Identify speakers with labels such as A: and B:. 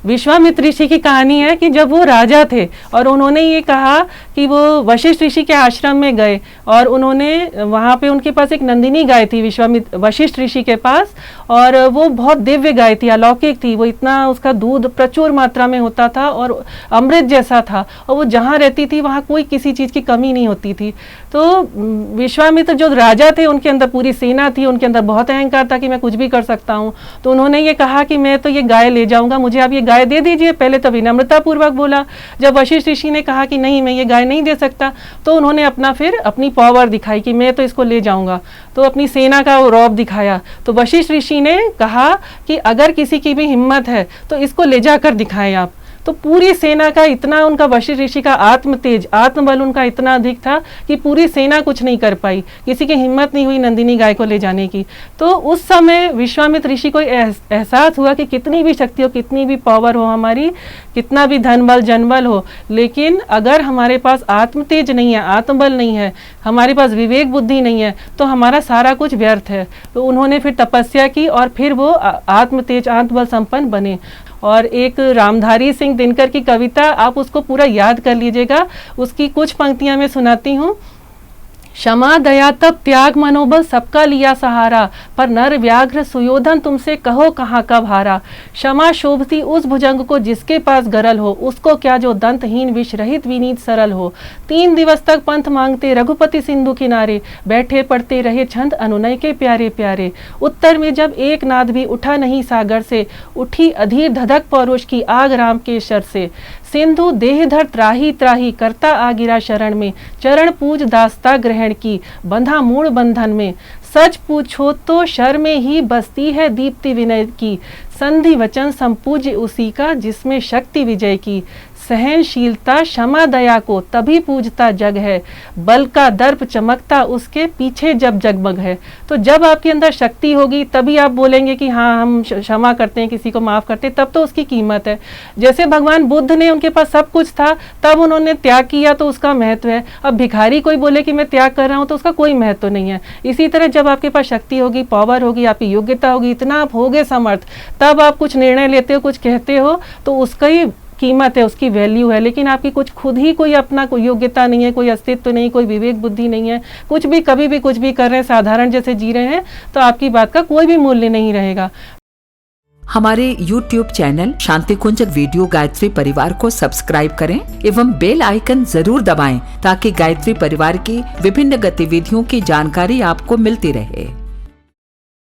A: विश्वामित्र ऋषि की कहानी है कि जब वो राजा थे और उन्होंने ये कहा कि वो वशिष्ठ ऋषि के आश्रम में गए और उन्होंने वहाँ पे उनके पास एक नंदिनी गाय थी वशिष्ठ ऋषि के पास, और वो बहुत दिव्य गाय थी, अलौकिक थी। वो इतना, उसका दूध प्रचुर मात्रा में होता था और अमृत जैसा था, और वो जहाँ रहती थी वहाँ कोई किसी चीज़ की कमी नहीं होती थी। तो विश्वामित्र जो राजा थे, उनके अंदर पूरी सेना थी, उनके अंदर बहुत अहंकार था कि मैं कुछ भी कर सकता हूँ। तो उन्होंने ये कहा कि मैं तो ये गाय ले जाऊंगा, मुझे आप ये गाय दे दीजिए। पहले तो विनम्रता पूर्वक बोला। जब वशिष्ठ ऋषि ने कहा कि नहीं, मैं ये गाय नहीं दे सकता, तो उन्होंने अपनी पावर दिखाई कि मैं तो इसको ले जाऊंगा। तो अपनी सेना का वो रौब दिखाया। तो वशिष्ठ ऋषि ने कहा कि अगर किसी की भी हिम्मत है तो इसको ले जाकर दिखाएं आप। तो पूरी सेना का इतना, उनका वशिष्ठ ऋषि का आत्म तेज, आत्मबल उनका इतना अधिक था कि पूरी सेना कुछ नहीं कर पाई, किसी की हिम्मत नहीं हुई नंदिनी गाय को ले जाने की। तो उस समय विश्वामित्र ऋषि को एहसास हुआ कि कितनी भी शक्ति हो, कितनी भी पावर हो हमारी, कितना भी धन बल जनबल हो, लेकिन अगर हमारे पास आत्म तेज नहीं है, आत्मबल नहीं है, हमारे पास विवेक बुद्धि नहीं है, तो हमारा सारा कुछ व्यर्थ है। तो उन्होंने फिर तपस्या की और फिर वो आत्म तेज, आत्मबल संपन्न बने। और एक रामधारी सिंह दिनकर की कविता, आप उसको पूरा याद कर लीजिएगा, उसकी कुछ पंक्तियां मैं सुनाती हूँ। क्षमा दया तप त्याग मनोबल सबका लिया सहारा, पर नर व्याघ्र सुयोधन तुमसे कहो कहाँ कब हारा। क्षमा शोभती उस भुजंग को जिसके पास गरल हो, उसको क्या जो दंतहीन विष रहित विनीत सरल हो। 3 दिवस तक पंथ मांगते रघुपति सिंधु किनारे, बैठे पढ़ते रहे छंद अनुनय के प्यारे प्यारे। उत्तर में जब एक नाद भी उठा नहीं सागर से, उठी अधीर धधक पौरुष की आग राम के शर से। सिंधु देहधर त्राही त्राही करता आ गिरा शरण में, चरण पूज दास्ता ग्रहण की बंधा मूढ़ बंधन में। सच पूछो तो शर में ही बसती है दीप्ति विनय की, संधि वचन संपूज्य उसी का जिसमें शक्ति विजय की। सहनशीलता क्षमा दया को तभी पूजता जग है, बल का दर्प चमकता उसके पीछे जब जगमग है। तो जब आपके अंदर शक्ति होगी तभी आप बोलेंगे कि हाँ हम क्षमा करते हैं, किसी को माफ करते हैं, तब तो उसकी कीमत है। जैसे भगवान बुद्ध ने, उनके पास सब कुछ था, तब उन्होंने त्याग किया तो उसका महत्व है। अब भिखारी कोई बोले कि मैं त्याग कर रहा हूँ तो उसका कोई महत्व नहीं है। इसी तरह जब आपके पास शक्ति होगी, पावर होगी, आपकी योग्यता होगी, इतना आप होगे समर्थ, तब आप कुछ निर्णय लेते हो, कुछ कहते हो, तो उसका ही कीमत है, उसकी वैल्यू है। लेकिन आपकी कुछ खुद ही कोई अपना कोई योग्यता नहीं है, कोई अस्तित्व नहीं, कोई विवेक बुद्धि नहीं है, कुछ भी कभी भी कुछ भी कर रहे हैं, साधारण जैसे जी रहे हैं, तो आपकी बात का कोई भी मूल्य नहीं रहेगा।
B: हमारे YouTube चैनल शांति कुंज वीडियो गायत्री परिवार को सब्सक्राइब करें एवं बेल आइकन जरूर दबाएं ताकि गायत्री परिवार की विभिन्न गतिविधियों की जानकारी आपको मिलती रहे।